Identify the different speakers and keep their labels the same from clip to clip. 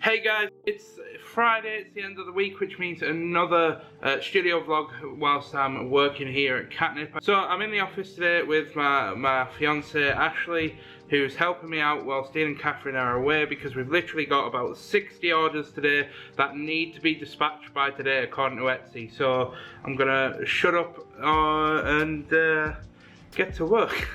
Speaker 1: Hey guys, it's Friday, it's the end of the week, which means another studio vlog whilst I'm working here at Katnipp. So I'm in the office today with my fiance Ashley, who's helping me out whilst Dean and Catherine are away, because we've literally got about 60 orders today that need to be dispatched by today according to Etsy. So I'm gonna shut up and get to work.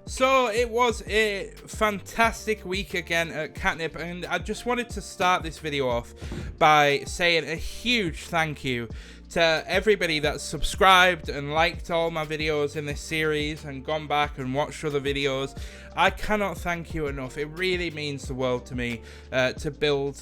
Speaker 1: So it was a fantastic week again at Katnipp, and I just wanted to start this video off by saying a huge thank you to everybody that's subscribed and liked all my videos in this series and gone back and watched other videos. I cannot thank you enough. It really means the world to me to build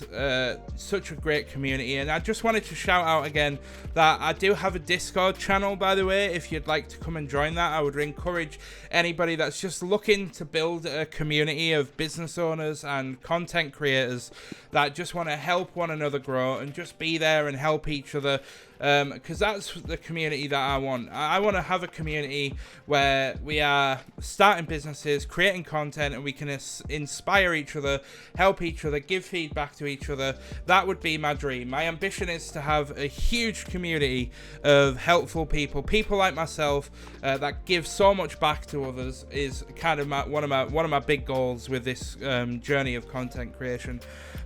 Speaker 1: such a great community. And I just wanted to shout out again that I do have a Discord channel, by the way. If you'd like to come and join that, I would encourage anybody that's just looking to build a community of business owners and content creators that just want to help one another grow and just be there and help each other. Because that's the community that I want. I want to have a community where we are starting businesses, creating content, and we can inspire each other, help each other, give feedback to each other. That would be my dream. My ambition is to have a huge community of helpful people like myself that give so much back to others. Is kind of one of my big goals with this journey of content creation.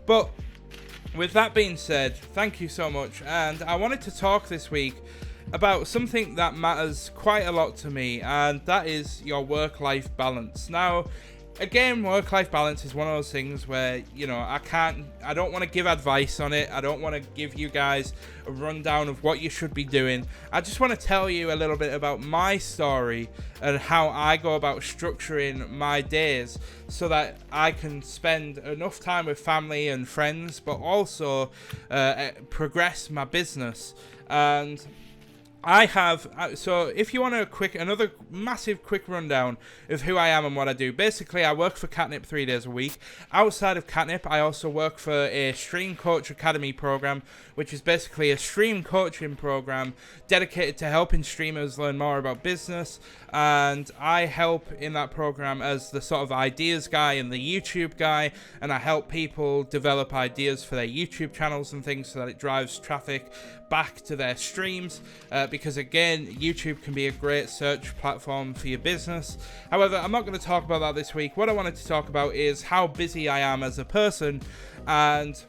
Speaker 1: But with that being said, thank you so much, and I wanted to talk this week about something that matters quite a lot to me, and that is your work-life balance. Now, again, work-life balance is one of those things where, you know, I don't want to give advice on it. I don't want to give you guys a rundown of what you should be doing. I just want to tell you a little bit about my story and how I go about structuring my days so that I can spend enough time with family and friends, but also progress my business. And I have, so if you want another massive quick rundown of who I am and what I do. Basically, I work for Katnipp 3 days a week. Outside of Katnipp, I also work for a Stream Coach Academy program, which is basically a stream coaching program dedicated to helping streamers learn more about business. And I help in that program as the sort of ideas guy and the YouTube guy, and I help people develop ideas for their YouTube channels and things so that it drives traffic back to their streams, because again, YouTube can be a great search platform for your business. However, I'm not going to talk about that this week. What I wanted to talk about is how busy I am as a person, and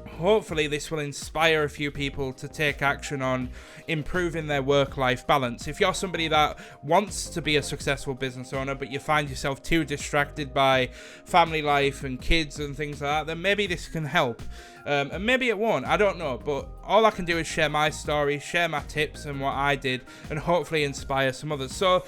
Speaker 1: hopefully this will inspire a few people to take action on improving their work-life balance. If you're somebody that wants to be a successful business owner, but you find yourself too distracted by family life and kids and things like that, then maybe this can help. And maybe it won't, I don't know, but all I can do is share my story, share my tips and what I did, and hopefully inspire some others. So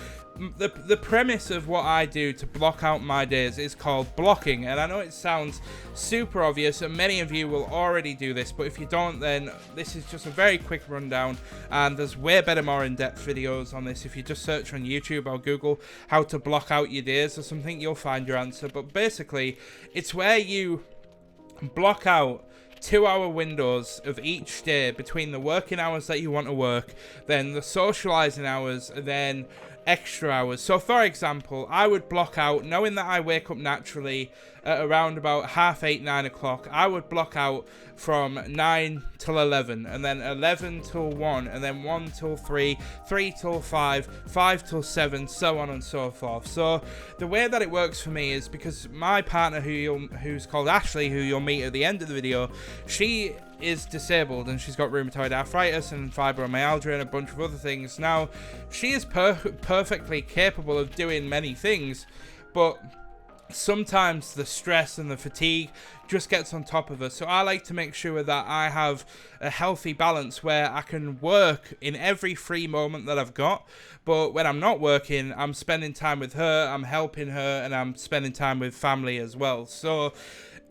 Speaker 1: the premise of what I do to block out my days is called blocking, and I know it sounds super obvious and many of you will already do this, but if you don't, then this is just a very quick rundown, and there's way better, more in-depth videos on this. If you just search on YouTube or Google how to block out your days or something, you'll find your answer. But basically, it's where you block out 2-hour windows of each day between the working hours that you want to work, then the socializing hours, and then extra hours. So for example, I would block out, knowing that I wake up naturally at around about 8:30, 9 o'clock, I would block out from 9 till 11, and then 11 till 1, and then 1 till 3, 3 till 5, 5 till 7, so on and so forth. So the way that it works for me is because my partner, who's called Ashley, who you'll meet at the end of the video, she is disabled and she's got rheumatoid arthritis and fibromyalgia and a bunch of other things. Now, she is perfectly capable of doing many things, but sometimes the stress and the fatigue just gets on top of her. So I like to make sure that I have a healthy balance where I can work in every free moment that I've got, but when I'm not working, I'm spending time with her, I'm helping her, and I'm spending time with family as well. So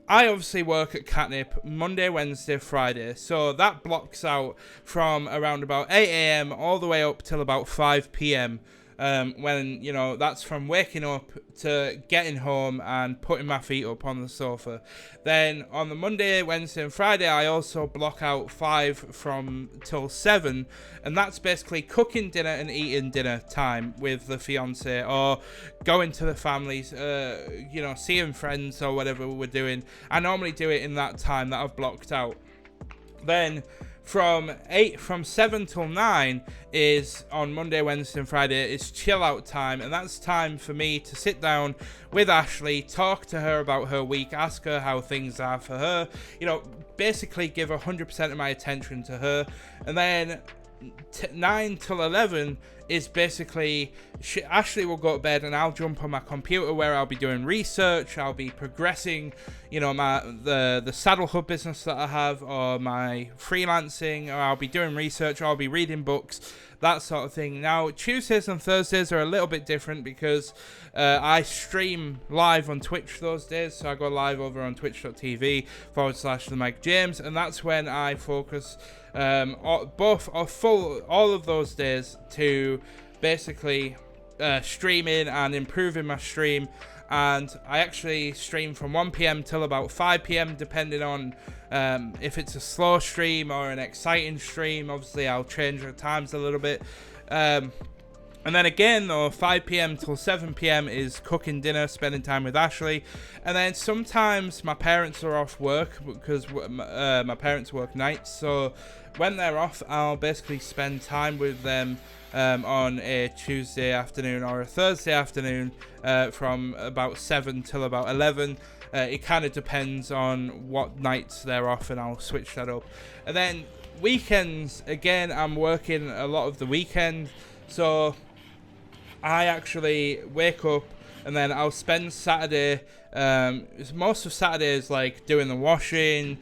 Speaker 1: I obviously work at Katnipp Monday, Wednesday, Friday, so that blocks out from around about 8 AM all the way up till about 5 PM when, you know, that's from waking up to getting home and putting my feet up on the sofa. Then on the Monday, Wednesday and Friday, I also block out 5 from till 7, and that's basically cooking dinner and eating dinner time with the fiance, or going to the families, you know, seeing friends or whatever we're doing. I normally do it in that time that I've blocked out. Then from 7 till 9 is on Monday, Wednesday and Friday is chill out time, and that's time for me to sit down with Ashley, talk to her about her week, ask her how things are for her, you know, basically give 100% of my attention to her. And then 9 till 11 is basically Ashley will go to bed and I'll jump on my computer where I'll be doing research, I'll be progressing, you know, the Saddle Hub business that I have, or my freelancing, or I'll be doing research, or I'll be reading books, that sort of thing. Now, Tuesdays and Thursdays are a little bit different because I stream live on Twitch those days, so I go live over on twitch.tv/The Mike James, and that's when I focus all of those days to basically streaming and improving my stream. And I actually stream from 1 p.m. till about 5 p.m. depending on if it's a slow stream or an exciting stream. Obviously I'll change the times a little bit. And then again, though, 5 p.m. till 7 p.m. is cooking dinner, spending time with Ashley. And then sometimes my parents are off work because my parents work nights. So when they're off, I'll basically spend time with them on a Tuesday afternoon or a Thursday afternoon from about 7 till about 11. It kind of depends on what nights they're off, and I'll switch that up. And then weekends, again, I'm working a lot of the weekend. So I actually wake up and then I'll spend Saturday, most of Saturday is like doing the washing,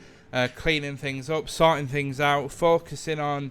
Speaker 1: cleaning things up, sorting things out, focusing on,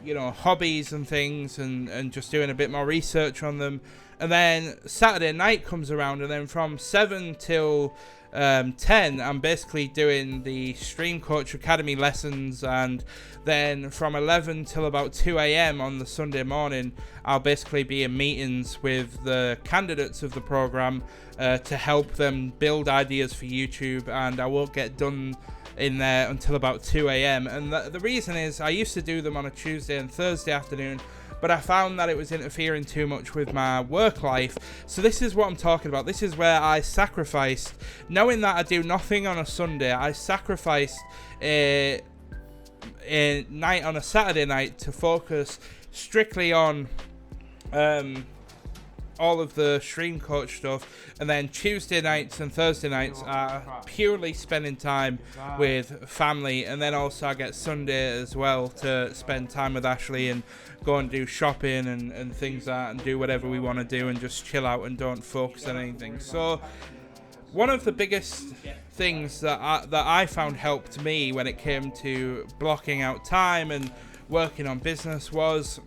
Speaker 1: you know, hobbies and things, and just doing a bit more research on them. And then Saturday night comes around, and then from 7 till 10, I'm basically doing the Stream Coach Academy lessons, and then from 11 till about 2 a.m. on the Sunday morning, I'll basically be in meetings with the candidates of the program to help them build ideas for YouTube, and I won't get done in there until about 2 a.m. And the reason is I used to do them on a Tuesday and Thursday afternoon, but I found that it was interfering too much with my work life. So this is what I'm talking about. This is where I sacrificed, knowing that I do nothing on a Sunday, I sacrificed a night on a Saturday night to focus strictly on all of the Stream Coach stuff, and then Tuesday nights and Thursday nights are purely spending time with family. And then also I get Sunday as well to spend time with Ashley and go and do shopping and things like that, and do whatever we want to do and just chill out and don't focus on anything. So one of the biggest things that I found helped me when it came to blocking out time and working on business was,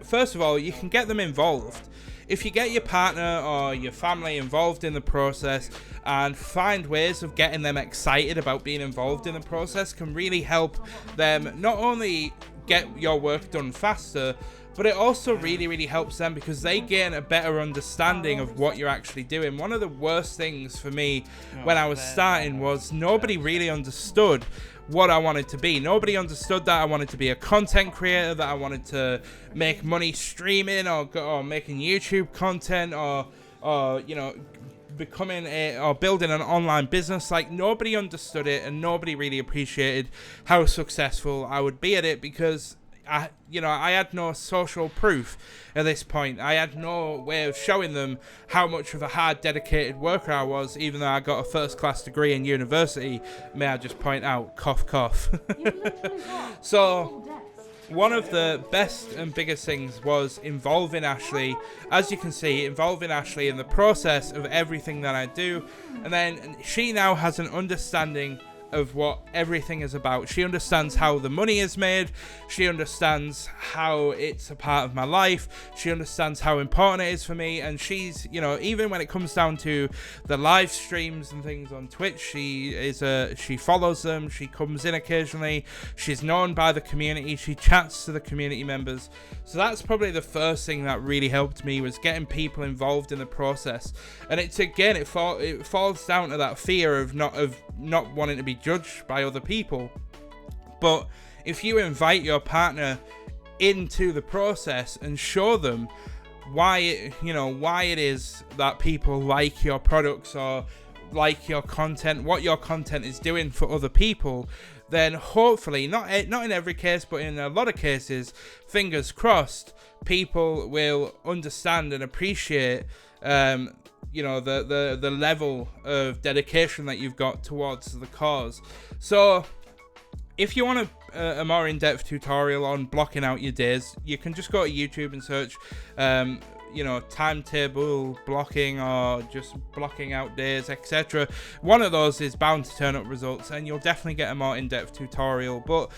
Speaker 1: first of all, you can get them involved. If you get your partner or your family involved in the process and find ways of getting them excited about being involved in the process, can really help them not only get your work done faster, but it also really, really helps them because they gain a better understanding of what you're actually doing. One of the worst things for me when I was starting was nobody really understood what I wanted to be. Nobody understood that I wanted to be a content creator, that I wanted to make money streaming or making YouTube content or you know, becoming or building an online business. Like, nobody understood it, and nobody really appreciated how successful I would be at it because I had no social proof at this point. I had no way of showing them how much of a hard, dedicated worker I was, even though I got a first-class degree in university. May I just point out, cough, cough. So one of the best and biggest things was involving Ashley. As you can see, involving Ashley in the process of everything that I do. And then she now has an understanding of what everything is about. She understands how the money is made. She understands how it's a part of my life. She understands how important it is for me. And she's, you know, even when it comes down to the live streams and things on Twitch, she follows them. She comes in occasionally. She's known by the community. She chats to the community members. So that's probably the first thing that really helped me, was getting people involved in the process. And it's, again, it falls down to that fear of not wanting to be judged by other people. But if you invite your partner into the process and show them why it is that people like your products or like your content, what your content is doing for other people, then hopefully, not in every case, but in a lot of cases, fingers crossed, people will understand and appreciate the level of dedication that you've got towards the cause. So if you want a more in-depth tutorial on blocking out your days, you can just go to YouTube and search timetable blocking or just blocking out days, etc. One of those is bound to turn up results, and you'll definitely get a more in-depth tutorial. But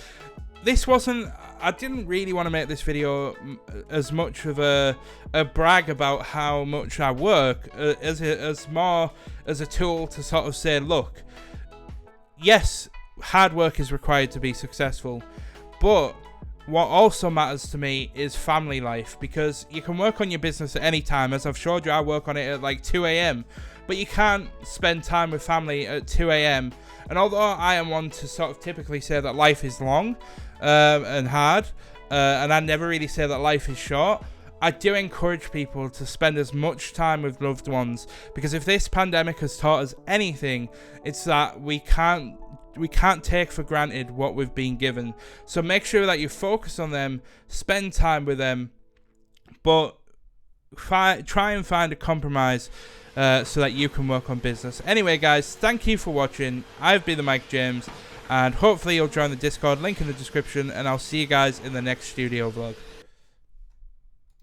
Speaker 1: I didn't really want to make this video as much of a brag about how much I work, as more as a tool to sort of say, look, yes, hard work is required to be successful, but what also matters to me is family life, because you can work on your business at any time. As I've showed you, I work on it at like 2 a.m, but you can't spend time with family at 2 a.m. And although I am one to sort of typically say that life is long and hard, and I never really say that life is short, I do encourage people to spend as much time with loved ones, because if this pandemic has taught us anything, it's that we can't take for granted what we've been given. So make sure that you focus on them, spend time with them, but try and find a compromise so that you can work on business. Anyway, guys, thank you for watching. I've been the Mike James, and hopefully you'll join the Discord, link in the description, and I'll see you guys in the next studio vlog.